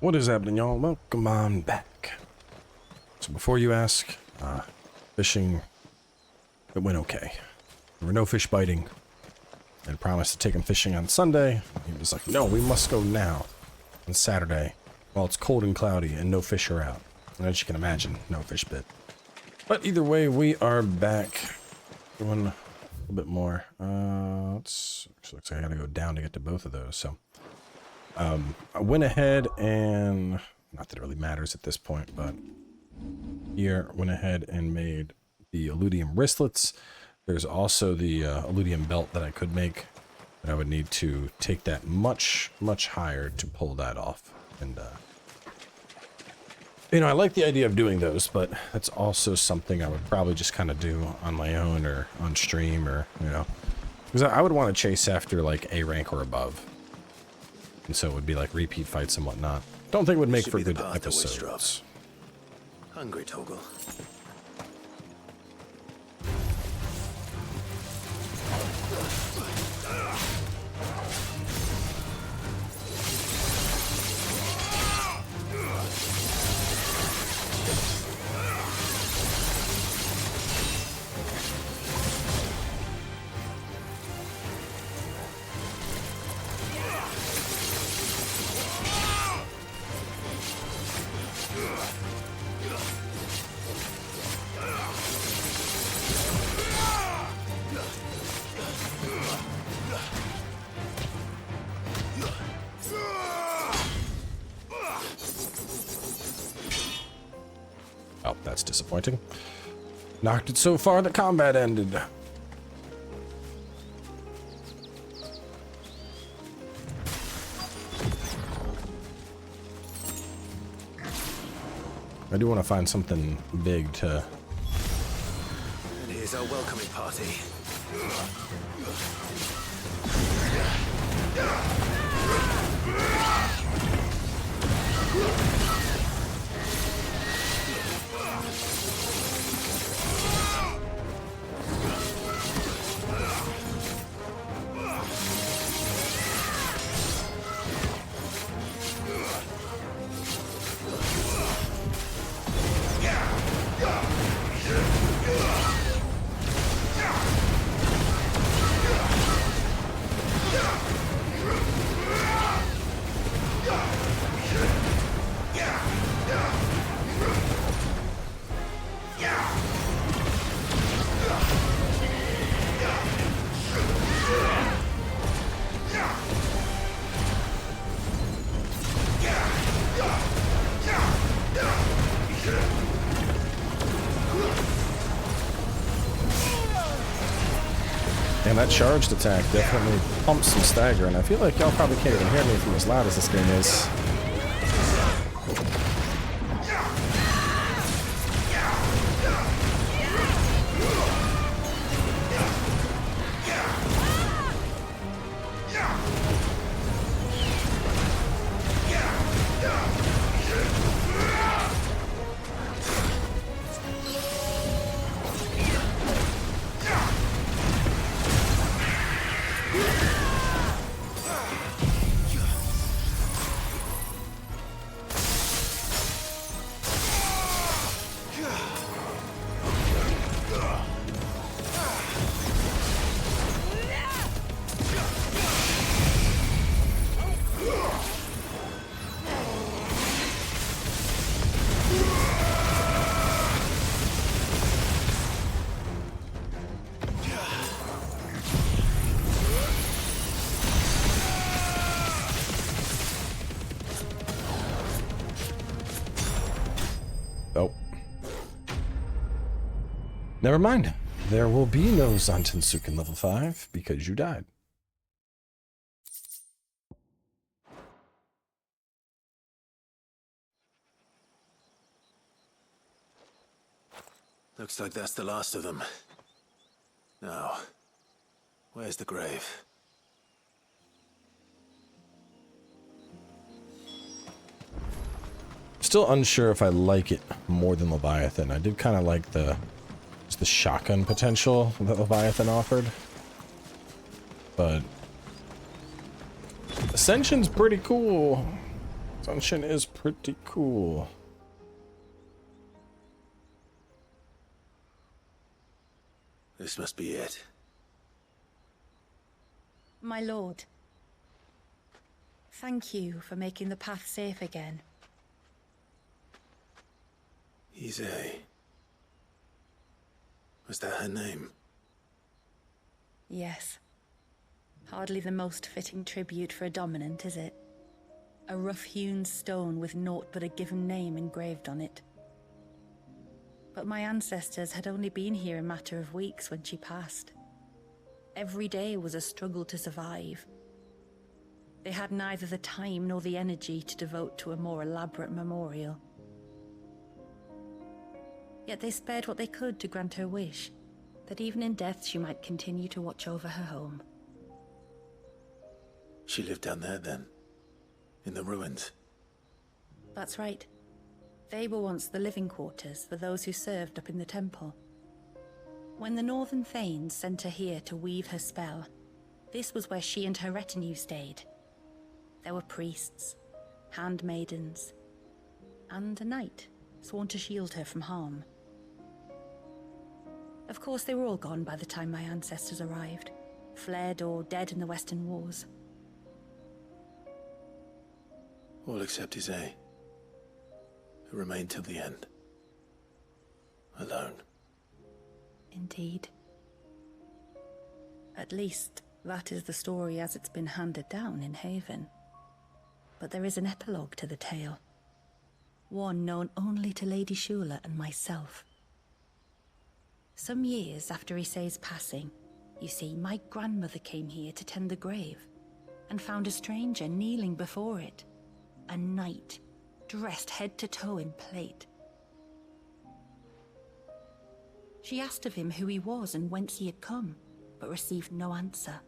What is happening, y'all? Welcome on back. So before you ask, fishing, it went okay. There were no fish biting. I had promised to take him fishing on Sunday. He was like, no, we must go now. On Saturday, while it's cold and cloudy and no fish are out. And as you can imagine, no fish bit. But either way, we are back. Doing a little bit more. Looks like I gotta go down to get to both of those, so. I went ahead and, not that it really matters at this point, but here went ahead and made the Illudium wristlets. There's also the Illudium belt that I could make, but I would need to take that much higher to pull that off. And, you know, I like the idea of doing those, but that's also something I would probably just kind of do on my own or on stream or, you know, because I would want to chase after like A rank or above. And so it would be like repeat fights and whatnot. Don't think it would make for good episodes. Hungry, Toggle. Oh, that's disappointing. Knocked it so far the combat ended. I do want to find something big to... And here's our welcoming party. And that charged attack definitely pumps some stagger, and I feel like y'all probably can't even hear me from as loud as this game is. Oh. Never mind. There will be no Zantensuken level 5 because you died. Looks like that's the last of them. Now, where's the grave? Still unsure if I like it more than Leviathan. I did kind of like the shotgun potential that Leviathan offered. But Ascension's pretty cool. Dungeon is pretty cool. This must be it. My lord, thank you for making the path safe again. Easy. Was that her name? Yes. Hardly the most fitting tribute for a dominant, is it? A rough-hewn stone with naught but a given name engraved on it. But my ancestors had only been here a matter of weeks when she passed. Every day was a struggle to survive. They had neither the time nor the energy to devote to a more elaborate memorial. Yet they spared what they could to grant her wish, that even in death she might continue to watch over her home. She lived down there then? In the ruins? That's right. They were once the living quarters for those who served up in the temple. When the Northern Thanes sent her here to weave her spell, this was where she and her retinue stayed. There were priests, handmaidens, and a knight sworn to shield her from harm. Of course, they were all gone by the time my ancestors arrived, fled or dead in the Western Wars. All except Izay, who remained till the end. Alone. Indeed. At least, that is the story as it's been handed down in Haven. But there is an epilogue to the tale. One known only to Lady Shula and myself. Some years after Issei's passing, you see, my grandmother came here to tend the grave, and found a stranger kneeling before it. A knight, dressed head to toe in plate. She asked of him who he was and whence he had come, but received no answer.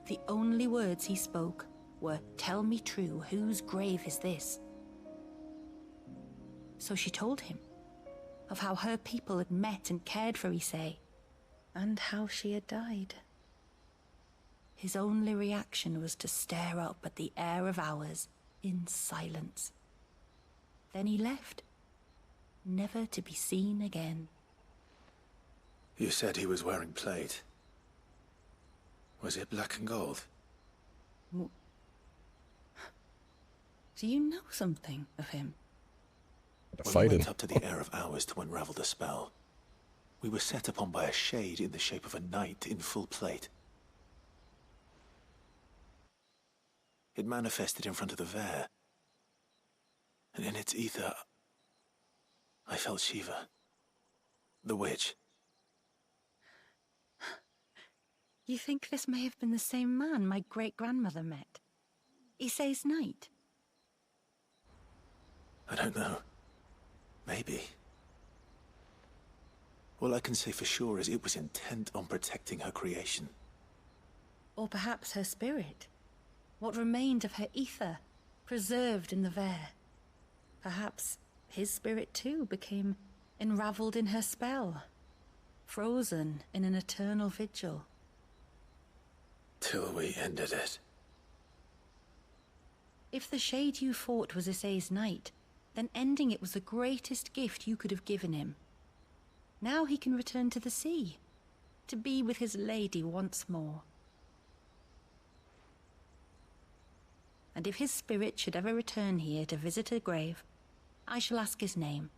The only words he spoke were, "Tell me true, whose grave is this?" So she told him of how her people had met and cared for Issei, and how she had died. His only reaction was to stare up at the air of hours in silence. Then he left, never to be seen again. You said he was wearing plate. Was it black and gold? Do you know something of him? When we went up to the Air of Hours to unravel the spell, we were set upon by a shade in the shape of a knight in full plate. It manifested in front of the Vare, and in its ether, I felt Shiva, the witch. You think this may have been the same man my great-grandmother met? Issei's knight? I don't know. Maybe. All I can say for sure is it was intent on protecting her creation. Or perhaps her spirit? What remained of her ether, preserved in the Vare? Perhaps his spirit too became enraveled in her spell, frozen in an eternal vigil. Till we ended it. If the shade you fought was Issei's knight, then ending it was the greatest gift you could have given him. Now he can return to the sea, to be with his lady once more. And if his spirit should ever return here to visit her grave, I shall ask his name,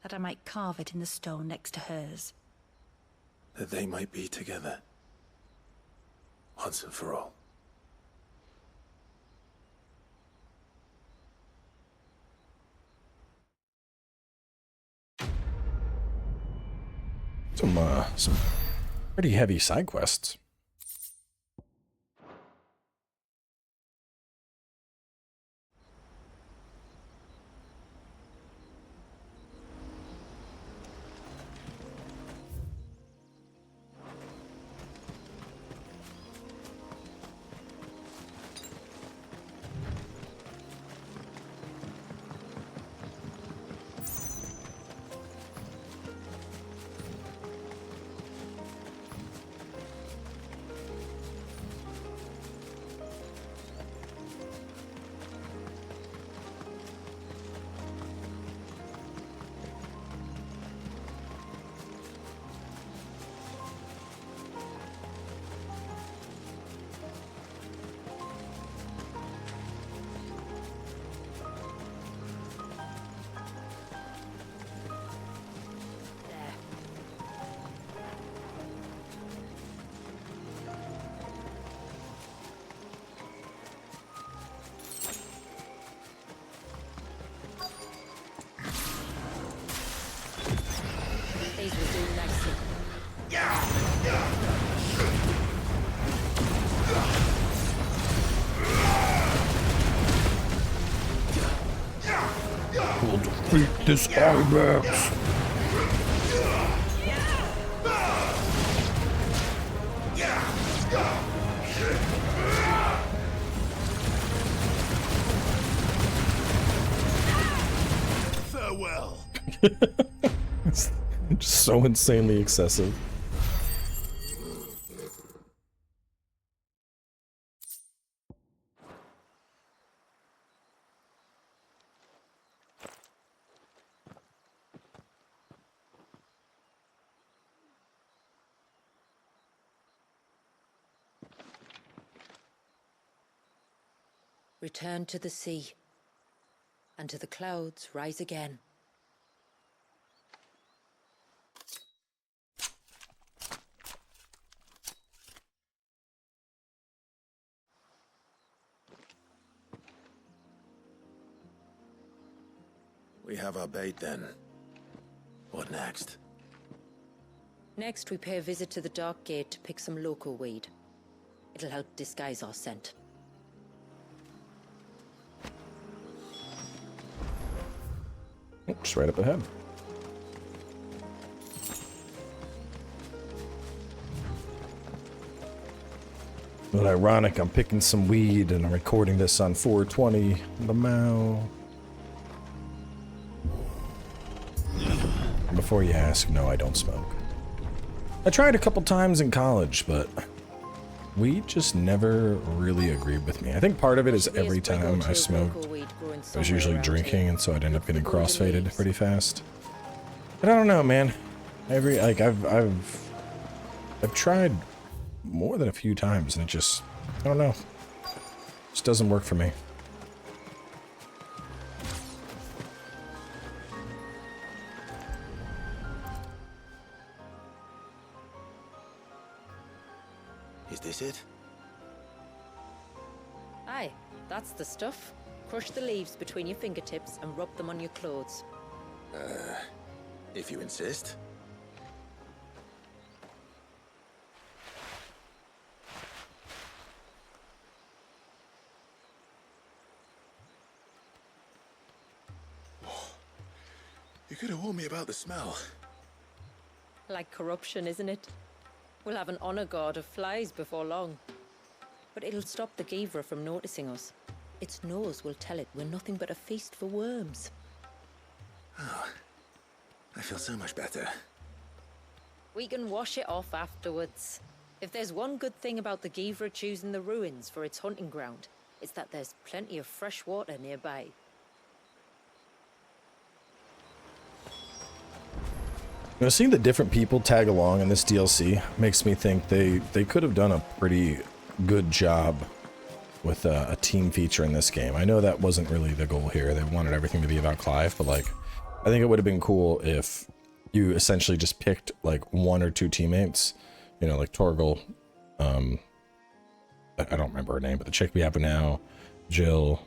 that I might carve it in the stone next to hers. That they might be together. Once and for all. Some pretty heavy side quests. We'll defeat this Ibex. Farewell. It's just so insanely excessive. Return to the sea, and to the clouds rise again. We have our bait then. What next? Next, we pay a visit to the Dark Gate to pick some local weed. It'll help disguise our scent. Just right up ahead. But ironic, I'm picking some weed and I'm recording this on 420. Lamau. Before you ask, no, I don't smoke. I tried a couple times in college, but weed just never really agreed with me. I think part of it is every time I smoked, I was usually drinking, and so I'd end up getting crossfaded pretty fast. But I don't know, man. I've tried more than a few times, and it just, I don't know. Just doesn't work for me. Is this it? Aye, that's the stuff. Crush the leaves between your fingertips and rub them on your clothes. If you insist. You could have warned me about the smell. Like corruption, isn't it? We'll have an honor guard of flies before long. But it'll stop the guivre from noticing us. Its nose will tell it we're nothing but a feast for worms. Oh, I feel so much better. We can wash it off afterwards. If there's one good thing about the guivre choosing the ruins for its hunting ground, it's that there's plenty of fresh water nearby. You know, seeing the different people tag along in this DLC makes me think they could have done a pretty good job with a team feature in this game. I know that wasn't really the goal here. They wanted everything to be about Clive, but like, I think it would have been cool if you essentially just picked like one or two teammates, you know, like Torgal, I don't remember her name, but the chick we have now, Jill,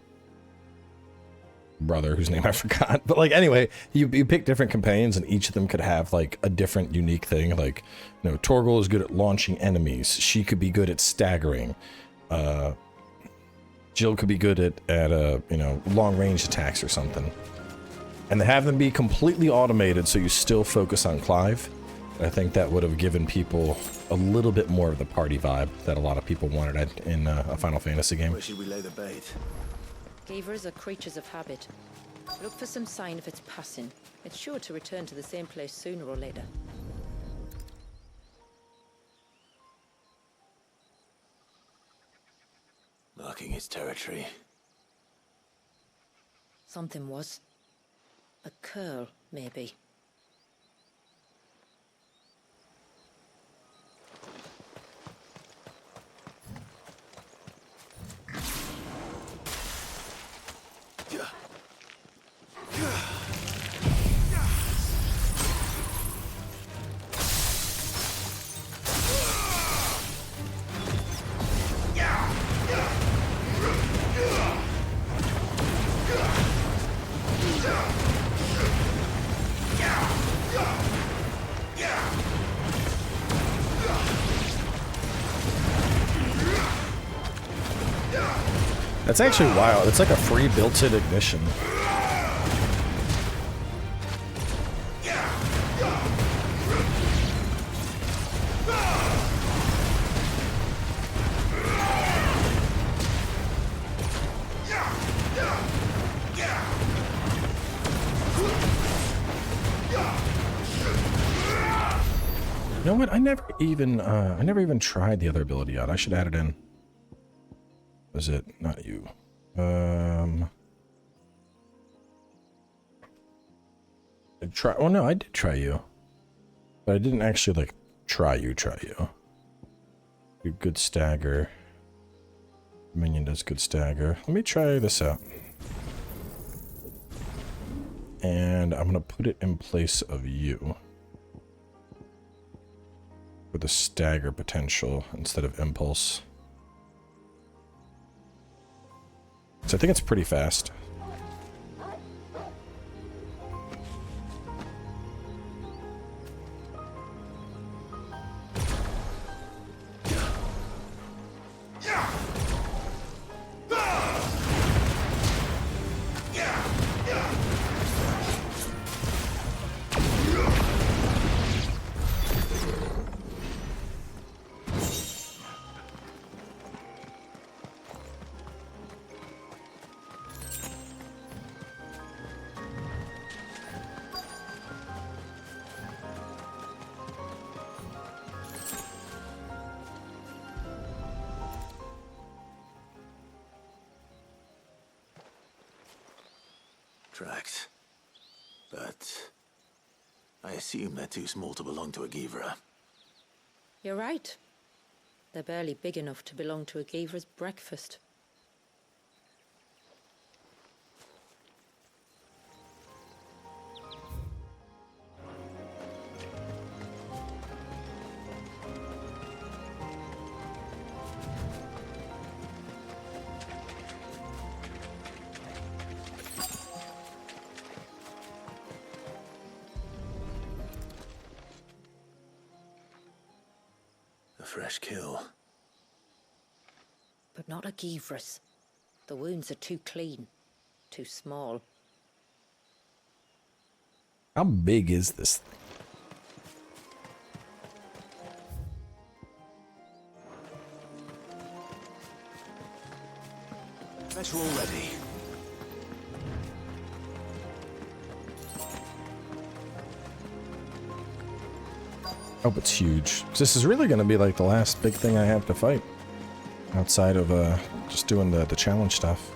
brother whose name I forgot, but like, anyway, you pick different companions and each of them could have like a different unique thing. Like, you know, Torgal is good at launching enemies. She could be good at staggering. Jill could be good at you know, long range attacks or something. And to have them be completely automated so you still focus on Clive, I think that would have given people a little bit more of the party vibe that a lot of people wanted in a Final Fantasy game. Where should we lay the bait? Guivres are creatures of habit. Look for some sign of its passing. It's sure to return to the same place sooner or later. Marking its territory. Something was. A curl, maybe. That's actually wild. It's like a free built-in ignition. You know what? I never even tried the other ability out. I should add it in. Was it not you? Well, no, I did try you, but I didn't actually like try you. Do good stagger. Minion does good stagger. Let me try this out. And I'm gonna put it in place of you. For the stagger potential instead of impulse. So I think it's pretty fast. Tracks. But I assume they're too small to belong to a guivre. You're right. They're barely big enough to belong to a guivre's breakfast. A fresh kill. But not a guivre's. The wounds are too clean, too small. How big is this thing? Metal already. Hope it's huge. This is really going to be like the last big thing I have to fight. Outside of just doing the challenge stuff.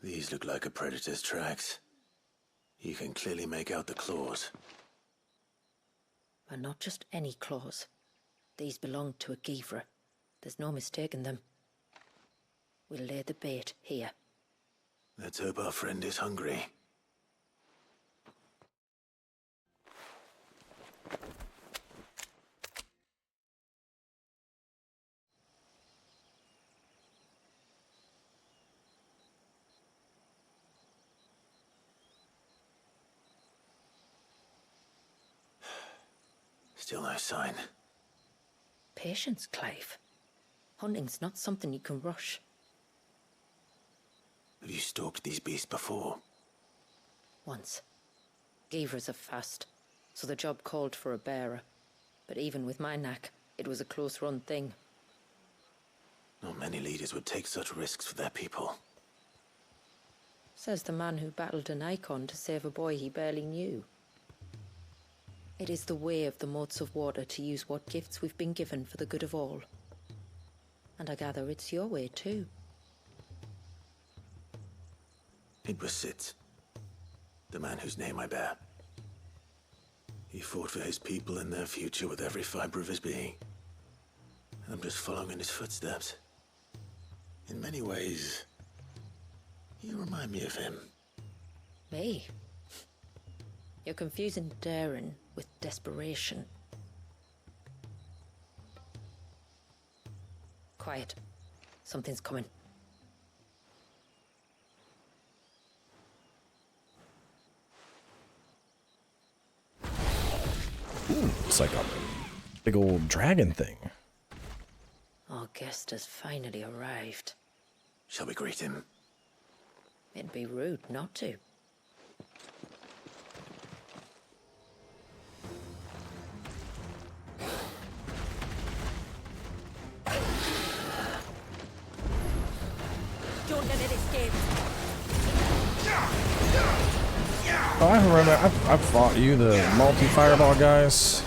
These look like a predator's tracks. You can clearly make out the claws. And not just any claws. These belong to a guivre. There's no mistaking them. We'll lay the bait here. Let's hope our friend is hungry. Still no sign. Patience, Clive. Hunting's not something you can rush. Have you stalked these beasts before? Once. Guivres are fast, so the job called for a bearer. But even with my knack, it was a close-run thing. Not many leaders would take such risks for their people. Says the man who battled an Eikon to save a boy he barely knew. It is the way of the motes of water to use what gifts we've been given for the good of all. And I gather it's your way too. It was Sid, the man whose name I bear. He fought for his people and their future with every fiber of his being. And I'm just following in his footsteps. In many ways, you remind me of him. Me? You're confusing daring with desperation. Quiet. Something's coming. Ooh, it's like a big old dragon thing. Our guest has finally arrived. Shall we greet him? It'd be rude not to. Don't let it escape. Oh, I remember. I've fought you, the multi-fireball guys.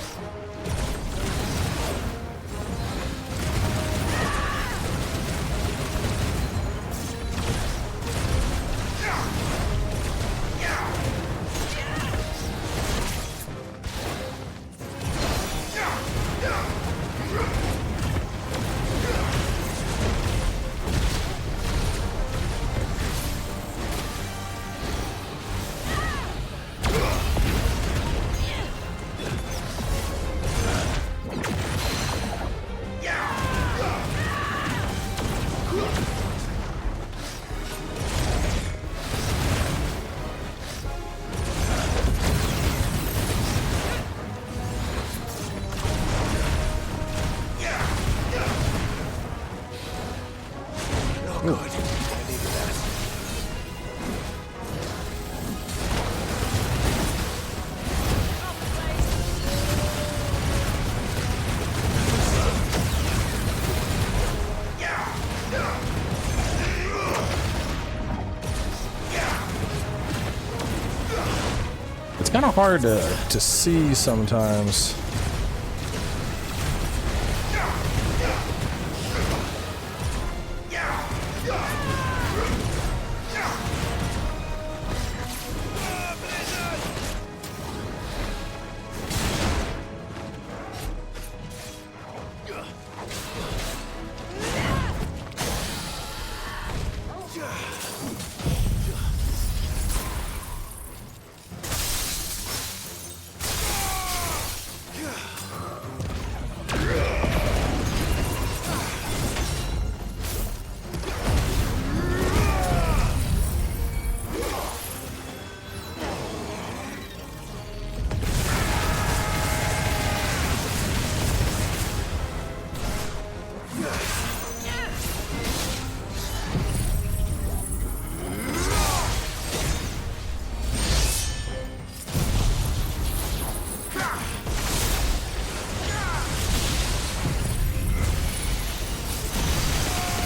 It's kind of hard to see sometimes.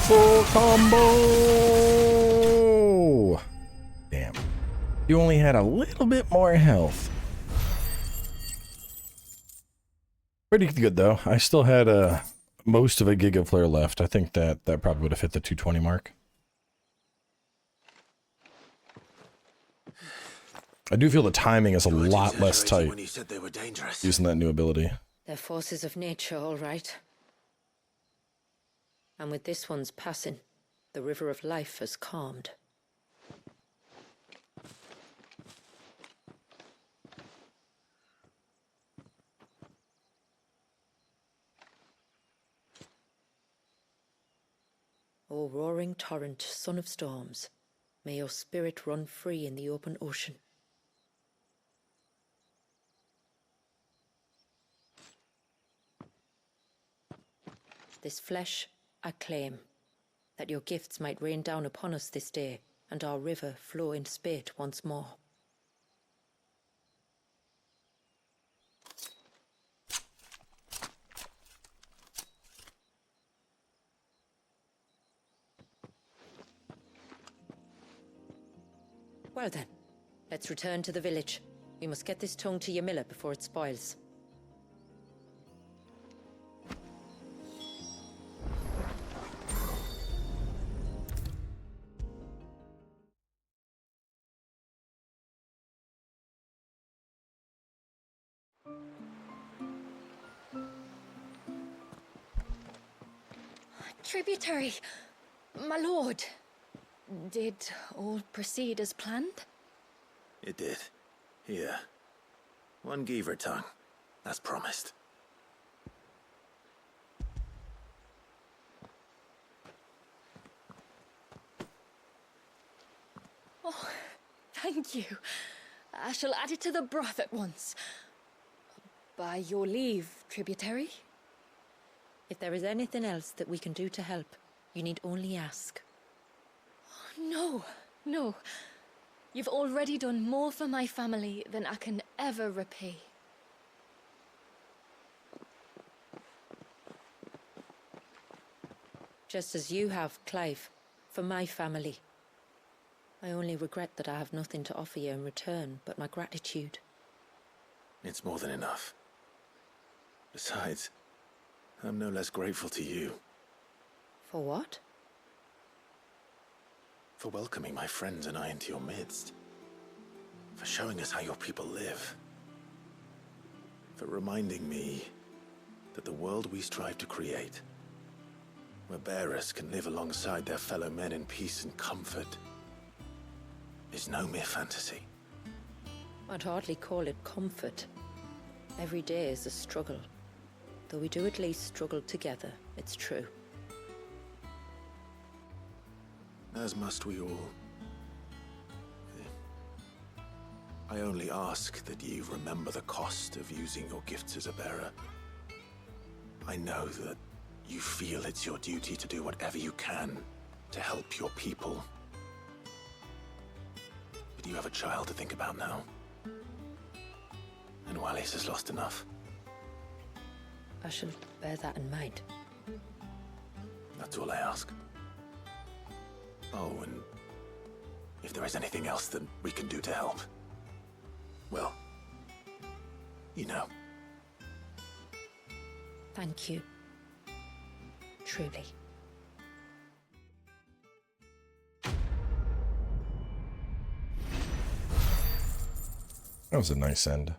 Full combo! Damn. You only had a little bit more health. Pretty good though. I still had most of a Giga Flare left. I think that probably would have hit the 220 mark. I do feel the timing is a lot less tight when you said they were dangerous. using that new ability. They're forces of nature, all right. And with this one's passing, the river of life has calmed. O roaring torrent, son of storms, may your spirit run free in the open ocean. This flesh I claim, that your gifts might rain down upon us this day, and our river flow in spate once more. Well then, let's return to the village. We must get this tongue to Ymilla before it spoils. Tributary, my lord. Did all proceed as planned? It did. Here. One guivre tongue. As promised. Oh, thank you. I shall add it to the broth at once. By your leave, tributary. If there is anything else that we can do to help, you need only ask. No, No. You've already done more for my family than I can ever repay. Just as you have, Clive, for my family. I only regret that I have nothing to offer you in return but my gratitude. It's more than enough. Besides, I'm no less grateful to you. For what? For welcoming my friends and I into your midst. For showing us how your people live. For reminding me that the world we strive to create, where bearers can live alongside their fellow men in peace and comfort, is no mere fantasy. I'd hardly call it comfort. Every day is a struggle. Though we do at least struggle together, it's true. As must we all. I only ask that you remember the cost of using your gifts as a bearer. I know that you feel it's your duty to do whatever you can to help your people. But you have a child to think about now. And Wallis has lost enough. I shall bear that in mind. That's all I ask. Oh, and if there is anything else that we can do to help, well, you know. Thank you. Truly. That was a nice end.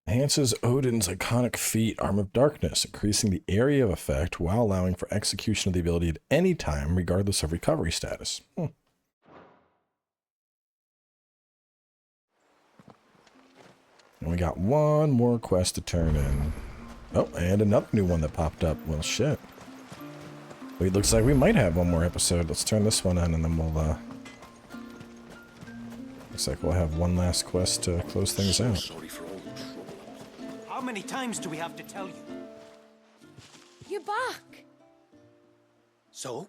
Enhances Odin's iconic feat, Arm of Darkness, increasing the area of effect while allowing for execution of the ability at any time, regardless of recovery status. And we got one more quest to turn in. Oh, and another new one that popped up. Well, shit. It looks like we might have one more episode. Let's turn this one in, and then we'll, looks like we'll have one last quest to close things out. Sorry for all the trouble. How many times do we have to tell you? You're back! So?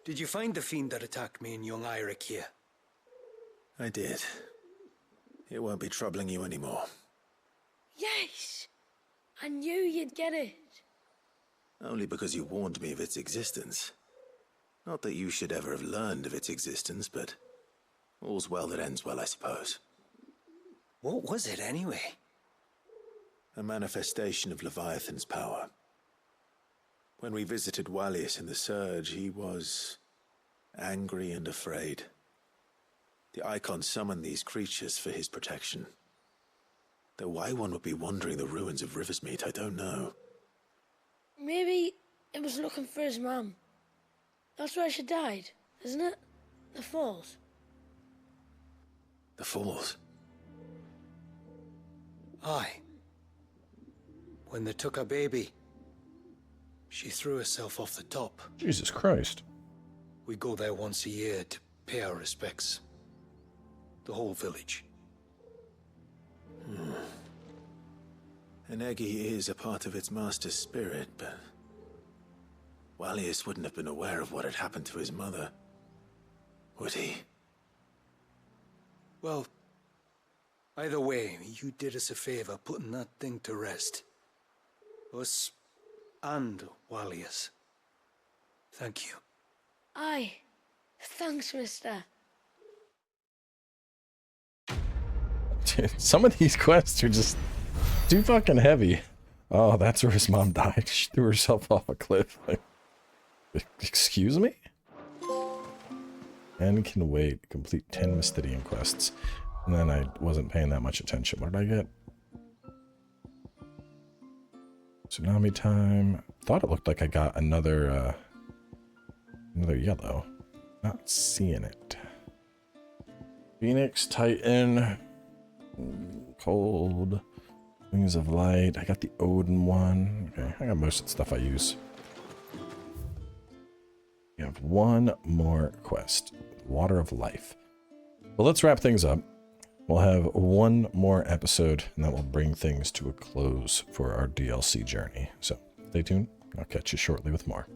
Did you find the fiend that attacked me and young Eirik here? I did. It won't be troubling you anymore. Yes! I knew you'd get it. Only because you warned me of its existence. Not that you should ever have learned of its existence, but all's well that ends well, I suppose. What was it anyway? A manifestation of Leviathan's power. When we visited Wallis in the Surge, he was angry and afraid. The Eikon summoned these creatures for his protection. Though why one would be wandering the ruins of Riversmeet, I don't know. Maybe it was looking for his mum. That's where she died, isn't it? The Falls. The Falls? Aye. When they took her baby, she threw herself off the top. Jesus Christ. We go there once a year to pay our respects. The whole village. An Eggy is a part of its master's spirit, but Wallis wouldn't have been aware of what had happened to his mother, would he? Well, either way, you did us a favor putting that thing to rest. Us and Wallius. Thank you. Aye. Thanks, mister. Dude, some of these quests are just too fucking heavy. Oh, that's where his mom died. She threw herself off a cliff. Like, excuse me? And can wait. Complete 10 Mystidian quests. And then I wasn't paying that much attention. What did I get? Tsunami time. Thought it looked like I got another yellow. Not seeing it. Phoenix, Titan, Cold, Wings of Light. I got the Odin one. Okay, I got most of the stuff I use. We have one more quest. Water of Life. Well, let's wrap things up. We'll have one more episode, and that will bring things to a close for our DLC journey. So, stay tuned. I'll catch you shortly with more.